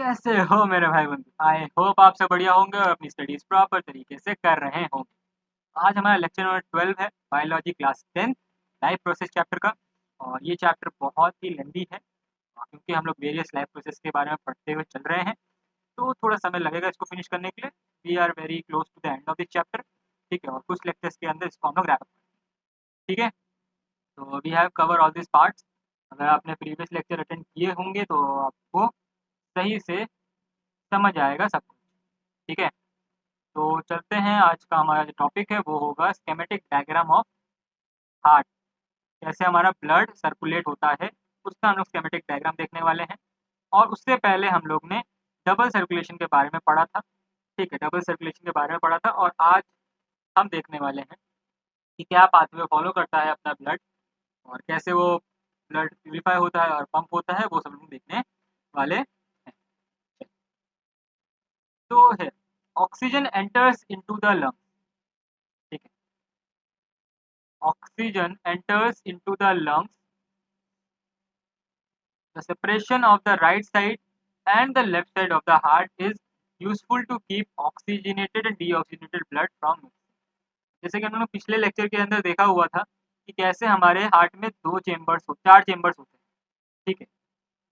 कैसे हो मेरे भाई बंधु? आई होप आप सब बढ़िया होंगे और अपनी स्टडीज प्रॉपर तरीके से कर रहे होंगे। आज हमारा लेक्चर नंबर 12 है, biology class 10 life process chapter का। और ये चैप्टर बहुत ही लेंदी है, क्योंकि हम लोग वेरियस लाइफ प्रोसेस के बारे में पढ़ते हुए चल रहे हैं, तो थोड़ा समय लगेगा इसको फिनिश करने के लिए। We are very close to the end of this chapter. ठीक है, और कुछ लेक्चर्स के अंदर इसको हम लोग रैप अप करेंगे। ठीक है, तो we have cover all this parts. अगर आपने प्रीवियस लेक्चर अटेंड किए होंगे तो आपको सही से समझ आएगा सब कुछ। ठीक है, तो चलते हैं। आज का हमारा जो टॉपिक है वो होगा स्केमेटिक डायग्राम ऑफ हार्ट। कैसे हमारा ब्लड सर्कुलेट होता है, उसका हम लोग स्केमेटिक डायग्राम देखने वाले हैं। और उससे पहले हम लोग ने डबल सर्कुलेशन के बारे में पढ़ा था। ठीक है, डबल सर्कुलेशन के बारे में पढ़ा था, और आज हम देखने वाले हैं कि क्या पाथवे फॉलो करता है अपना ब्लड, और कैसे वो ब्लड प्यूरिफाई होता है और पंप होता है, वो सब लोग देखने वाले हैं। तो है, oxygen enters into the lung. ठीक है, oxygen enters into the lungs. The separation of the right side and the left side of the heart is useful to keep oxygenated and deoxygenated blood from mixing. जैसे कि हमने पिछले lecture के अंदर देखा हुआ था कि कैसे हमारे हार्ट में चार चेम्बर्स होते हैं। ठीक है,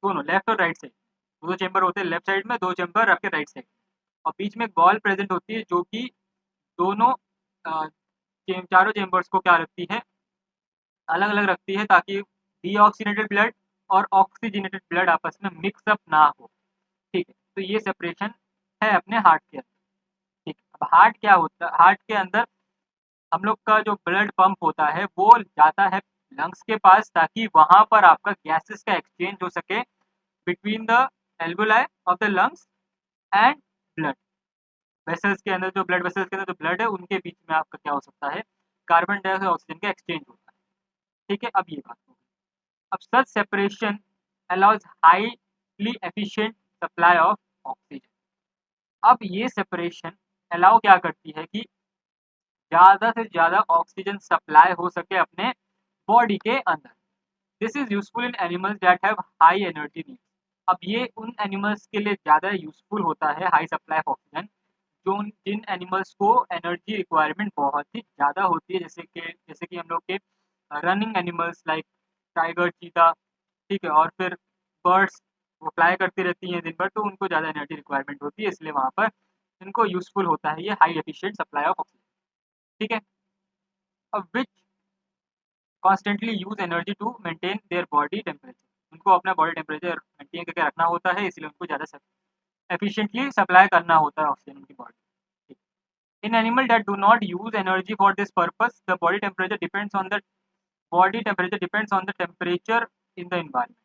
दोनों लेफ्ट और राइट साइड, दो चेम्बर होते हैं लेफ्ट साइड में, दो चेम्बर आपके राइट साइड, और बीच में बॉल प्रेजेंट होती है जो कि दोनों चारों चेम्बर्स को क्या रखती है, अलग अलग रखती है, ताकि डीऑक्सीनेटेड ब्लड और ऑक्सीजनेटेड ब्लड आपस में मिक्स अप ना हो। ठीक है, तो ये सेपरेशन है अपने हार्ट के अंदर। ठीक है, अब हार्ट क्या होता है, हार्ट के अंदर हम लोग का जो ब्लड पंप होता है वो जाता है लंग्स के पास, ताकि वहां पर आपका गैसेस का एक्सचेंज हो सके between the alveoli of the lungs and blood vessels के अंदर। जो ब्लड वेसल्स के अंदर जो ब्लड है उनके बीच में आपका क्या हो सकता है, कार्बन डाइऑक्साइड ऑक्सीजन का एक्सचेंज होता है। ठीक है, अब ये बात होगी। अब such separation allows highly efficient supply of oxygen। अब ये सेपरेशन अलाउ क्या करती है कि ज़्यादा से ज़्यादा ऑक्सीजन सप्लाई हो सके अपने बॉडी के अंदर। This is useful in animals that have high energy needs. अब ये उन एनिमल्स के लिए ज़्यादा यूजफुल होता है हाई सप्लाई ऑफ ऑक्सीजन, जो जिन एनिमल्स को एनर्जी रिक्वायरमेंट बहुत ही ज़्यादा होती है, जैसे कि हम लोग के रनिंग एनिमल्स लाइक टाइगर, चीता। ठीक है, और फिर बर्ड्स, वो फ्लाई करती रहती हैं दिन भर, तो उनको ज़्यादा एनर्जी रिक्वायरमेंट होती है, इसलिए वहाँ पर इनको यूजफुल होता है ये high efficient supply of oxygen. ठीक है, अब which constantly use energy to maintain their body temperature. उनको अपना बॉडी टेम्परेचर मेंटेन करके रखना होता है, इसलिए उनको ज़्यादा एफिशिएंटली सप्लाई करना होता है ऑक्सीजन उनकी body. In animal that do not use energy for this purpose, the body temperature depends on the temperature in the environment.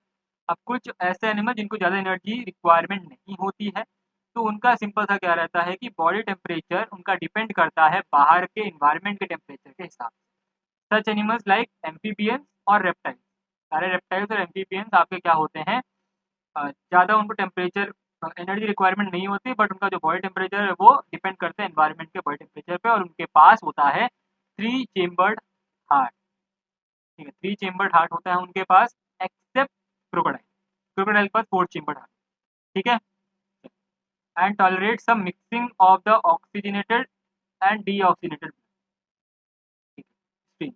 अब कुछ ऐसे एनिमल जिनको ज़्यादा एनर्जी रिक्वायरमेंट नहीं होती है, तो उनका सिंपल सा क्या रहता है कि बॉडी टेम्परेचर उनका डिपेंड करता है बाहर के इन्वायरमेंट के टेम्परेचर के हिसाब से। सच एनिमल्स लाइक एम्फीबियंस और रेप्टाइल्स। सारे रेप्टाइल्स और एम्फीबियंस आपके क्या होते हैं, ज़्यादा उनको टेम्परेचर एनर्जी रिक्वायरमेंट नहीं होती, बट उनका जो बॉडी टेम्परेचर है वो डिपेंड करता है एनवायरमेंट के बॉडी टेम्परेचर पे, और उनके पास होता है थ्री चेम्बर्ड हार्ट। ठीक है, थ्री चेम्बर्ड हार्ट होता है उनके पास, एक्सेप्ट क्रोकोडाइल। क्रोकोडाइल के पास फोर चेम्बर्ड हार्ट। ठीक है, and tolerate some mixing of the oxygenated and deoxygenated stream.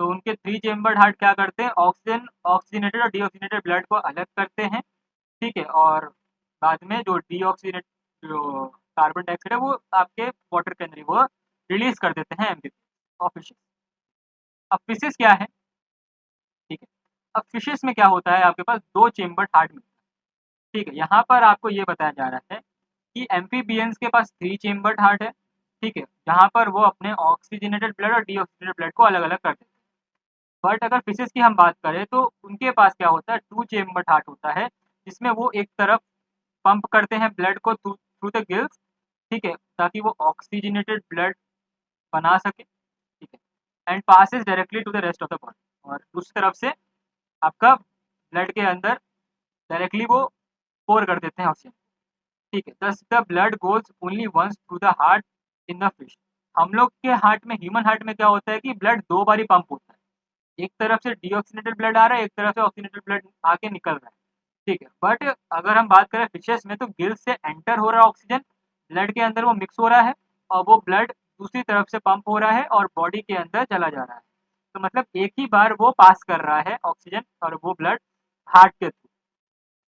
तो उनके थ्री चेम्बर्ड हार्ट क्या करते हैं, ऑक्सीजनेटेड और डीऑक्सीजनेटेड ब्लड को अलग करते हैं। ठीक है, और बाद में जो डीऑक्सीजनेट जो कार्बन डाइऑक्साइड है वो आपके वाटर के अंदर ही वो रिलीज कर देते हैं एम्फीबियंस और फिशेस। अब फिशेस क्या है, ठीक है, अब फिशेस में क्या होता है, आपके पास दो चेम्बर्ड हार्ट मिलता है। ठीक है, यहाँ पर आपको ये बताया जा रहा है कि एम्फीबियंस के पास थ्री चेम्बर्ड हार्ट है। ठीक है, जहाँ पर वो अपने ऑक्सीजनेटेड ब्लड और डीऑक्सीजनेटेड ब्लड को अलग अलग कर देते हैं। बट अगर फिशेस की हम बात करें तो उनके पास क्या होता है, टू चेम्बर्ड हार्ट होता है, जिसमें वो एक तरफ पंप करते हैं ब्लड को थ्रू थ्रू द गिल्स। ठीक है, ताकि वो ऑक्सीजनेटेड ब्लड बना सके। ठीक है, and passes directly to the rest of the body, और दूसरी तरफ से आपका ब्लड के अंदर डायरेक्टली वो पोर कर देते हैं ऑक्सीजन। ठीक है, thus the blood goes only once through the heart in the fish. हम लोग के हार्ट में, ह्यूमन हार्ट में क्या होता है कि ब्लड दो बारी पंप होता है, एक तरफ से डीऑक्सीनेटेड ब्लड आ रहा है, एक तरफ से ऑक्सीजनेटेड ब्लड आके निकल रहा है। ठीक है। बट अगर हम बात करें फिशेस में, तो गिल्स से एंटर हो रहा है ऑक्सीजन, ब्लड के अंदर वो मिक्स हो रहा है, और वो ब्लड दूसरी तरफ से पंप हो रहा है और बॉडी के अंदर चला जा रहा है। तो मतलब एक ही बार वो पास कर रहा है ऑक्सीजन और वो ब्लड हार्ट के थ्रू।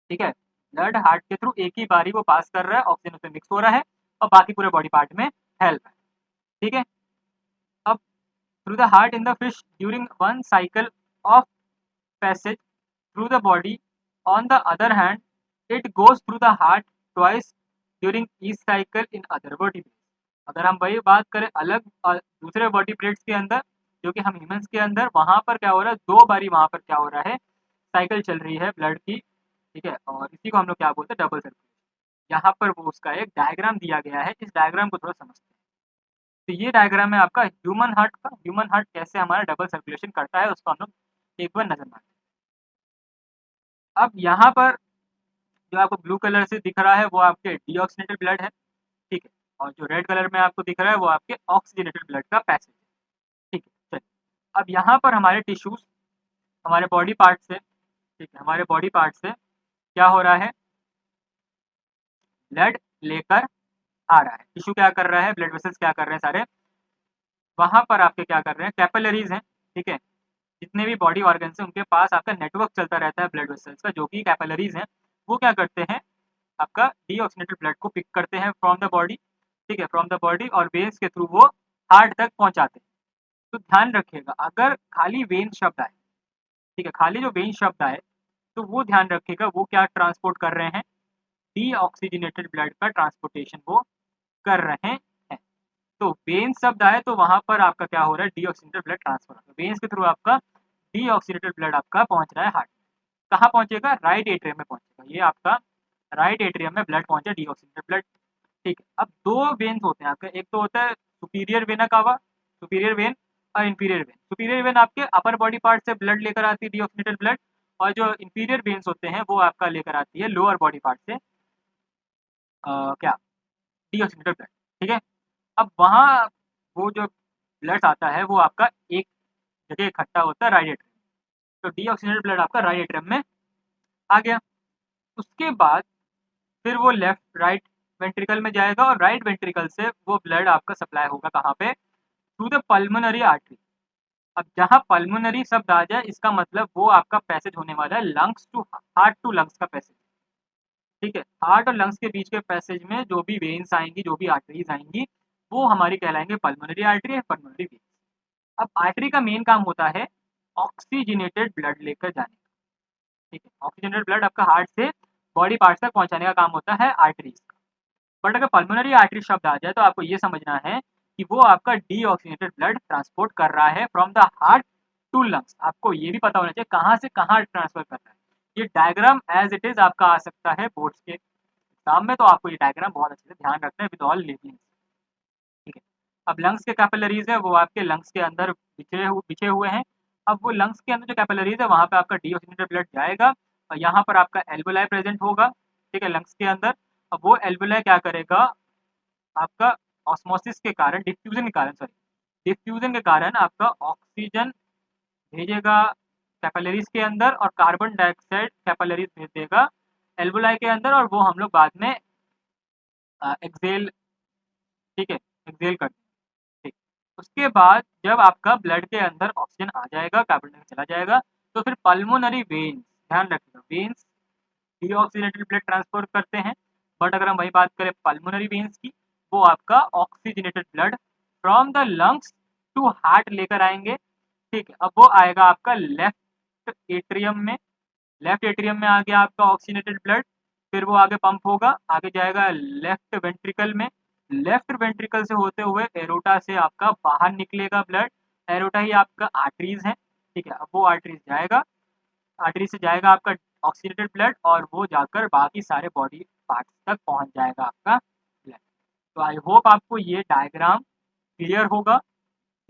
ठीक है, ब्लड हार्ट के थ्रू एक ही बारी वो पास कर रहा है, ऑक्सीजन उसमें मिक्स हो रहा है और बाकी पूरे बॉडी पार्ट में फैल रहा है। ठीक है। अब through the heart in the fish during one cycle of passage through the body. On the other hand, it goes through the heart twice during each cycle in other vertebrates. अगर हम वही बात करें अलग दूसरे वर्टिब्रेट्स के अंदर, जो कि हम ह्यूमंस के अंदर, वहां पर क्या हो रहा है, दो बारी वहां पर क्या हो रहा है, साइकिल चल रही है ब्लड की। ठीक है, और इसी को हम लोग क्या बोलते हैं, डबल सर्कुलेशन। यहाँ पर वो उसका एक डायग्राम दिया गया है, इस डायग्राम को थोड़ा समझते हैं। तो ये डायग्राम है आपका ह्यूमन हार्ट का। ह्यूमन हार्ट कैसे हमारा डबल सर्कुलेशन करता है उसको हम लोग एक बार नजर मारते हैं। अब यहाँ पर जो आपको ब्लू कलर से दिख रहा है वो आपके डीऑक्सीनेटेड ब्लड है। ठीक है, और जो रेड कलर में आपको दिख रहा है वो आपके ऑक्सीजनेटेड ब्लड का पैसेज है। ठीक है, चलिए अब यहाँ पर हमारे टिश्यूज, हमारे बॉडी पार्ट से, ठीक है, हमारे बॉडी पार्ट से क्या हो रहा है, ब्लड लेकर आ रहा है। टिश्यू क्या कर रहा है, ब्लड वेसल्स क्या कर रहे हैं सारे, वहां पर आपके क्या कर रहे हैं, कैपिलरीज हैं। ठीक है, जितने भी बॉडी ऑर्गन्स हैं उनके पास आपका नेटवर्क चलता रहता है ब्लड वेसल्स का, जो कि कैपिलरीज हैं। वो क्या करते हैं, आपका डीऑक्सीनेटेड ब्लड को पिक करते हैं फ्रॉम द बॉडी। ठीक है, फ्रॉम द बॉडी, और वेन्स के थ्रू वो हार्ट तक पहुंचाते हैं। तो ध्यान रखिएगा, अगर खाली वेन शब्द आए, ठीक है, खाली जो वेन शब्द आए, तो वो ध्यान रखिएगा वो क्या ट्रांसपोर्ट कर रहे हैं, डीऑक्सीजनेटेड ब्लड का ट्रांसपोर्टेशन वो कर रहे हैं। तो वेन शब्द आए तो वहां पर आपका क्या हो रहा है, डीऑक्सीजनेटेड ब्लड ट्रांसफर हो रहा है, वेन्स के थ्रू आपका डीऑक्सीजनेटेड ब्लड आपका पहुंच रहा है हार्ट। कहाँ पहुंचेगा, राइट एट्रियम में पहुंचेगा। ये आपका राइट एट्रियम में ब्लड पहुंचा, डीऑक्सीजनेटेड ब्लड। ठीक है, अब दो वेन्स होते हैं आपका, एक तो होता है superior vena cava, superior when, और इंफीरियर वेन। सुपीरियर वेन आपके अपर बॉडी पार्ट से ब्लड लेकर आती है, डीऑक्सीजनेटेड ब्लड, और जो इंफीरियर वेन्स होते हैं वो आपका लेकर आती है लोअर बॉडी पार्ट से क्या, डीऑक्सीजनेटेड ब्लड। ठीक है, अब वहाँ वो जो ब्लड आता है वो आपका एक जगह इकट्ठा होता है, राइट एट्रियम। तो डीऑक्सीजनेटेड ब्लड आपका राइट एट्रियम में आ गया। उसके बाद फिर वो लेफ्ट राइट वेंट्रिकल में जाएगा, और राइट वेंट्रिकल से वो ब्लड आपका सप्लाई होगा कहाँ पे, थ्रू द पल्मोनरी आर्टरी। अब जहाँ पल्मोनरी शब्द आ जाए, इसका मतलब वो आपका पैसेज होने वाला है lungs to heart to lungs का पैसेज। ठीक है, हार्ट और लंग्स के बीच के पैसेज में जो भी वेन्स आएंगी, जो भी आर्टरीज आएंगी, वो हमारी कहलाएंगे पल्मोनरी आर्टरी है, पल्मोनरी वेन्स। अब आर्टरी का मेन काम होता है ऑक्सीजनेटेड ब्लड लेकर जाने का। ठीक है, ऑक्सीजनेटेड ब्लड आपका हार्ट से बॉडी पार्ट्स तक पहुंचाने का काम होता है आर्टरीज का। बट अगर पल्मोनरी आर्टरी शब्द आ जाए तो आपको ये समझना है कि वो आपका डीऑक्सीजनेटेड ब्लड ट्रांसपोर्ट कर रहा है from the heart to lungs. आपको ये भी पता होना चाहिए कहाँ से कहाँ ट्रांसफर कर रहा है। ये डायग्राम एज इट इज आपका आ सकता है बोर्ड्स के एग्जाम में, तो आपको ये डायग्राम बहुत अच्छे से ध्यान रखना है विद ऑल लेबलिंग। ठीक है, अब लंग्स के कैपिलरीज है वो आपके लंग्स के अंदर बिछे हुए हैं। अब वो लंग्स के अंदर जो कैपिलरीज है वहां पे आपका डीऑक्सीजनेटेड ब्लड जाएगा, और यहाँ पर आपका एल्वोलाई प्रेजेंट होगा। ठीक है, लंग्स के अंदर। अब वो एल्वोलाई क्या करेगा, आपका ऑस्मोसिस के कारण, डिफ्यूजन के कारण, सॉरी, डिफ्यूजन के कारण आपका ऑक्सीजन भेजेगा कैपिलरीज के अंदर, और कार्बन डाइऑक्साइड कैपिलरीज भेज देगा एल्वोलाई के अंदर, और वो हम लोग बाद में एक्सेल, ठीक है, एक्सेल करते हैं। ठीक, उसके बाद जब आपका ब्लड के अंदर ऑक्सीजन आ जाएगा, कार्बन डाइऑक्साइड चला जाएगा, तो फिर पल्मोनरी वेन्स, ध्यान रखिएगा, वेन्स डीऑक्सीजनेटेड ब्लड ट्रांसपोर्ट करते हैं। बट अगर हम वही बात करें पल्मोनरी वेन्स की, वो आपका oxygenated blood from the lungs to heart लेकर आएंगे। ठीक है, अब वो आएगा आपका लेफ्ट एट्रियम में। लेफ्ट एट्रियम में आ गया आपका ऑक्सीजनेटेड ब्लड, फिर वो आगे पंप होगा, आगे जाएगा लेफ्ट वेंट्रिकल में। लेफ्ट वेंट्रिकल से होते हुए एरोटा से आपका बाहर निकलेगा ब्लड। एरोटा ही आपका आर्टरीज है। ठीक है, अब वो आर्टरीज जाएगा, आर्टरी से जाएगा आपका ऑक्सीडेटेड ब्लड, और वो जाकर बाकी सारे बॉडी पार्ट्स तक पहुंच जाएगा आपका ब्लड। तो आई होप आपको ये डायग्राम क्लियर होगा।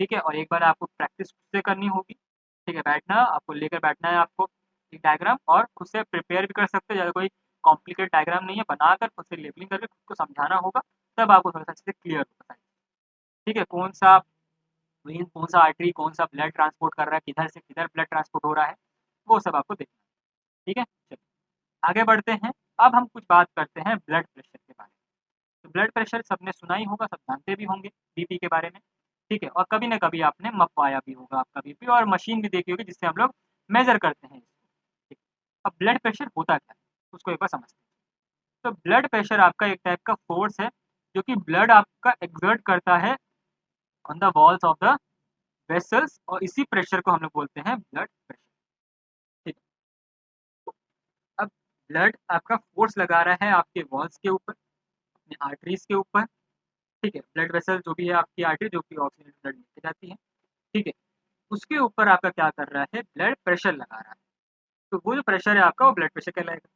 ठीक है, और एक बार आपको प्रैक्टिस खुद से करनी होगी। ठीक है, बैठना आपको, लेकर बैठना है आपको एक डायग्राम, और खुद से प्रिपेयर भी कर सकते हैं। ज़्यादा कोई कॉम्प्लिकेट डायग्राम नहीं है, बनाकर खुद से लेबलिंग करके खुद को समझाना होगा, तब आपको थोड़ा सा अच्छे से क्लियर होगा। ठीक है, कौन सा वेन, कौन सा आर्टरी, कौन सा ब्लड ट्रांसपोर्ट कर रहा है, किधर से किधर ब्लड ट्रांसपोर्ट हो रहा है, वो सब आपको देखना है। ठीक है, चलिए आगे बढ़ते हैं। अब हम कुछ बात करते हैं ब्लड प्रेशर के बारे में। तो ब्लड प्रेशर सबने सुना ही होगा, सब जानते भी होंगे बीपी के बारे में, ठीक है। और कभी ना कभी आपने मपवाया भी होगा आपका बीपी, और मशीन भी देखी होगी जिससे हम लोग मेजर करते हैं इसको, ठीक। अब ब्लड प्रेशर होता क्या है उसको एक बार समझते हैं। तो ब्लड प्रेशर आपका एक टाइप का फोर्स है जो कि ब्लड आपका एक्सर्ट करता है on the walls of the vessels, और इसी प्रेशर को हम लोग बोलते हैं ब्लड प्रेशर, ठीक। अब ब्लड आपका फोर्स लगा रहा है आपके वॉल्स के ऊपर, अपने आर्टरीज के ऊपर, ठीक है। ब्लड वेसल जो भी है आपकी आर्टरी जो कि ऑक्सीजन ब्लड लेके जाती है, ठीक है। उसके ऊपर आपका क्या कर रहा है, ब्लड प्रेशर लगा रहा है। तो वो जो प्रेशर है आपका वो ब्लड प्रेशर कहलाएगा।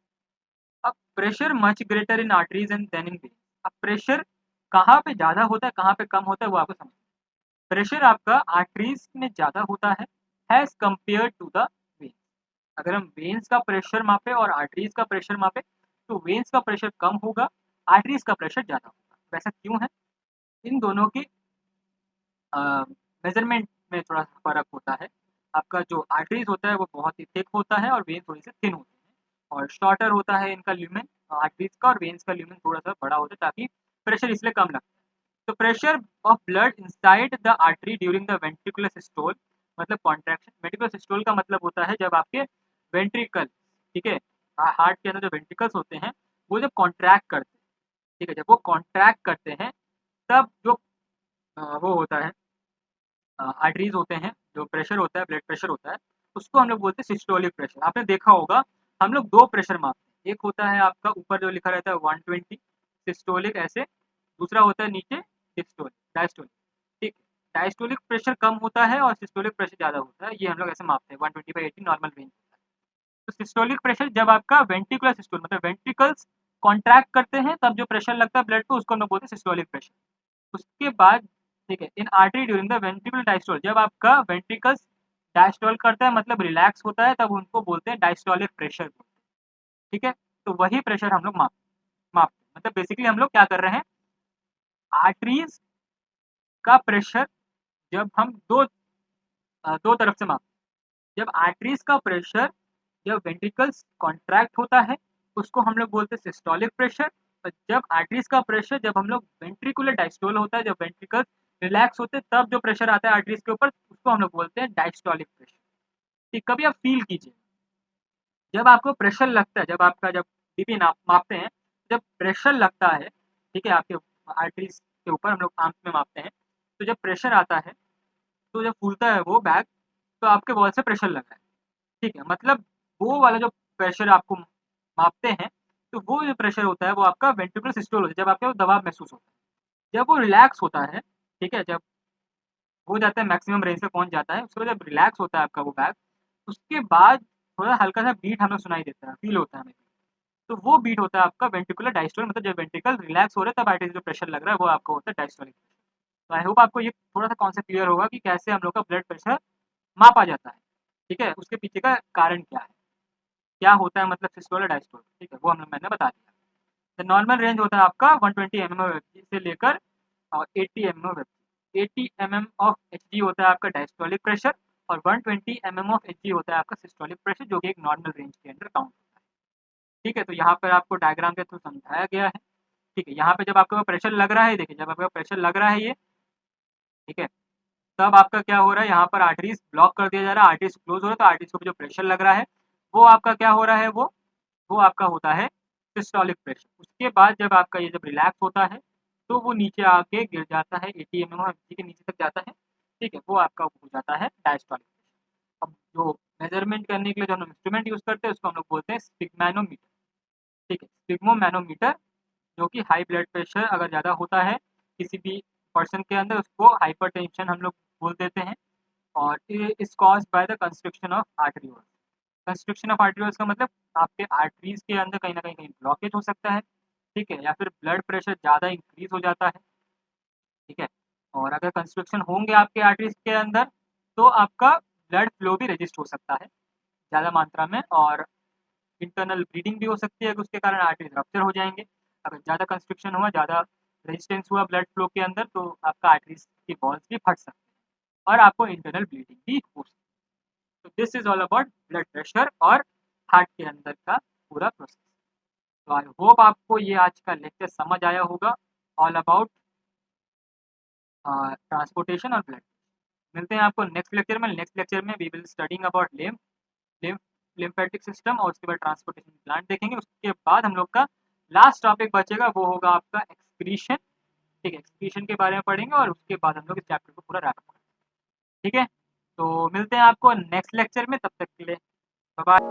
अब pressure much greater in arteries and then in vein. अब प्रेशर कहाँ पे ज़्यादा होता है कहाँ पे कम होता है वो आपको समझ। प्रेशर आपका आर्टरीज में ज़्यादा होता है as compare to the vein. अगर हम वेन्स का प्रेशर मापे और आर्टरीज का प्रेशर मापे तो वेन्स का प्रेशर कम होगा, आर्टरीज का प्रेशर ज़्यादा होगा। वैसा क्यों है? इन दोनों की मेजरमेंट में थोड़ा सा फ़र्क होता है। आपका जो आर्टरीज होता है वो बहुत ही थिक होता है और वेन थोड़ी सी थिन होती है, और शॉर्टर होता है इनका ल्यूमेन आर्टरीज का, और वेन्स का ल्यूमेन थोड़ा सा बड़ा होता है ताकि प्रेशर इसलिए कम लगता है। तो pressure of blood inside the artery during the ventricular systole, मतलब कॉन्ट्रैक्शन। वेंट्रिकुलर सिस्टोल का मतलब होता है जब आपके वेंट्रिकल, ठीक है, हार्ट के अंदर जो वेंट्रिकल्स होते हैं वो जब कॉन्ट्रैक्ट करते हैं, ठीक है, जब वो कॉन्ट्रैक्ट करते हैं तब जो वो होता है आर्टरीज होते हैं, जो प्रेशर होता है ब्लड प्रेशर होता है उसको हम लोग बोलते हैं सिस्टोलिक प्रेशर। आपने देखा होगा हम लोग दो प्रेशर मापते हैं, एक होता है आपका ऊपर जो लिखा रहता है 120 सिस्टोलिक ऐसे, दूसरा होता है नीचे डिस्टोलिक डायस्टोलिक, ठीक है। डायस्टोलिक प्रेशर कम होता है और सिस्टोलिक प्रेशर ज़्यादा होता है, ये हम लोग ऐसे मापते हैं 120/80 नॉर्मल रेंज होता है। तो सिस्टोलिक प्रेशर जब आपका वेंट्रिकुलर सिस्टोल मतलब वेंट्रिकल्स कॉन्ट्रैक्ट करते हैं तब जो प्रेशर लगता है ब्लड को उसको हम लोग बोलते हैं सिस्टोलिक प्रेशर। उसके बाद, ठीक है, in artery during the ventricular diastole, जब आपका वेंट्रिकल्स डायस्टोल करता है मतलब रिलैक्स होता है तब उनको बोलते हैं डायस्टोलिक प्रेशर, ठीक है। तो वही प्रेशर हम लोग मापते हैं, मतलब बेसिकली हम लोग क्या कर रहे हैं, आर्टरीज का प्रेशर जब हम दो तरफ से मापते हैं। जब आर्टरीज का प्रेशर जब वेंट्रिकल्स कॉन्ट्रैक्ट होता है उसको हम लोग बोलते हैं सिस्टोलिक प्रेशर, और जब आर्टरीज का प्रेशर जब हम लोग वेंट्रिकुलर डायस्टोल होता है, जब वेंट्रिकल्स रिलैक्स होते हैं तब जो प्रेशर आता है आर्टरीज के ऊपर उसको हम लोग बोलते हैं डायस्टोलिक प्रेशर। ठीक, कभी आप फील कीजिए जब आपको प्रेशर लगता है, जब आपका जब बीपी मापते हैं, जब प्रेशर लगता है, ठीक है, आपके आर्टरीज के ऊपर हम लोग आंख में मापते हैं, तो जब प्रेशर आता है तो जब फूलता है वो बैग तो आपके वॉल से प्रेशर लगा है, ठीक है। मतलब वो वाला जो प्रेशर आपको मापते हैं तो वो जो प्रेशर होता है वो आपका वेंट्रिकुलर सिस्टोल होता है, जब आपको दबाव महसूस होता है। जब वो रिलैक्स होता है, ठीक है, जब हो जाता है मैक्सिमम रेंज पे पहुंच जाता है उसके बाद जब रिलैक्स होता है आपका वो बैग, उसके बाद थोड़ा हल्का सा बीट हमें सुनाई देता है, फील होता है हमें। तो वो बीट होता है आपका वेंट्रिकुलर डायस्टोल, मतलब जब वेंट्रिकल रिलैक्स हो रहा है तब आर्टरी जो प्रेशर लग रहा है वो आपको होता है डायस्टोलिक। तो आई होप आपको ये थोड़ा सा कॉन्सेप्ट क्लियर होगा कि कैसे हम लोग का ब्लड प्रेशर मापा जाता है, ठीक है, उसके पीछे का कारण क्या है, क्या होता है मतलब सिस्टोल और डायस्टोल, ठीक है, वो हम मैंने बता दिया। द नॉर्मल रेंज होता है आपका 120 mm ऑफ एफजी से लेकर 80 mm of FG. 80 mm of HG होता है आपका डायस्टोलिक प्रेशर, और 120 mm ऑफ एचजी होता है आपका सिस्टोलिक प्रेशर, जो कि एक नॉर्मल रेंज के अंदर काउंट होता है, ठीक है। तो यहाँ पर आपको डायग्राम के थ्रू समझाया गया है, ठीक है। यहाँ पे जब आपका प्रेशर लग रहा है, देखिए जब आपका प्रेशर लग रहा है ये, ठीक है, तब आपका क्या हो रहा है, यहाँ पर आर्टरीज ब्लॉक कर दिया जा रहा है, आर्टरीज क्लोज हो रहा है, तो आर्टरीज को जो प्रेशर लग रहा है वो आपका क्या हो रहा है, वो आपका होता है सिस्टोलिक प्रेशर। उसके बाद जब आपका ये जब रिलैक्स होता है तो वो नीचे आके गिर जाता है 80 mm के नीचे तक जाता है, ठीक है, वो आपका हो जाता है डायस्टोलिक प्रेशर। अब जो मेजरमेंट करने के लिए जो हम इंस्ट्रूमेंट यूज करते हैं उसको हम लोग बोलते हैं स्पिग्मैनोमीटर, ठीक है, स्पिग्मोमैनोमीटर, जो कि हाई ब्लड प्रेशर अगर ज़्यादा होता है किसी भी पर्सन के अंदर उसको हाइपरटेंशन हम लोग बोल देते हैं, और is caused by the construction of arteries. Construction of arteries का मतलब आपके आर्टरीज के अंदर कहीं ना कहीं ब्लॉकेज हो सकता है, ठीक है, या फिर ब्लड प्रेशर ज़्यादा इंक्रीज हो जाता है, ठीक है। और अगर कंस्ट्रक्शन होंगे आपके आर्टरीज के अंदर तो आपका ब्लड फ्लो भी रजिस्ट हो सकता है ज़्यादा मात्रा में, और इंटरनल ब्लीडिंग भी हो सकती है, उसके कारण आर्टरीज रप्चर हो जाएंगे। अगर ज़्यादा कंस्ट्रक्शन हुआ, ज़्यादा रेजिस्टेंस हुआ ब्लड फ्लो के अंदर तो आपका आर्टरीज की वॉल्स भी फट सकते हैं और आपको इंटरनल ब्लीडिंग भी हो सकती है। तो this is all about blood pressure और हार्ट के अंदर का पूरा प्रोसेस। तो आई होप आपको ये आज का लेक्चर समझ आया होगा, ऑल अबाउट ट्रांसपोर्टेशन और ब्लड। मिलते हैं आपको नेक्स्ट लेक्चर में। नेक्स्ट लेक्चर में we will studying about lymph lymphatic system, और उसके बाद ट्रांसपोर्टेशन प्लांट देखेंगे। उसके बाद हम लोग का लास्ट टॉपिक बचेगा, वो होगा आपका एक्सक्रीशन। ठीक है, एक्सक्रीशन के बारे में पढ़ेंगे और उसके बाद हम लोग इस चैप्टर को पूरा रैप अप करेंगे। ठीक है, तो मिलते हैं आपको नेक्स्ट लेक्चर में, तब तक के लिए बाय बाय।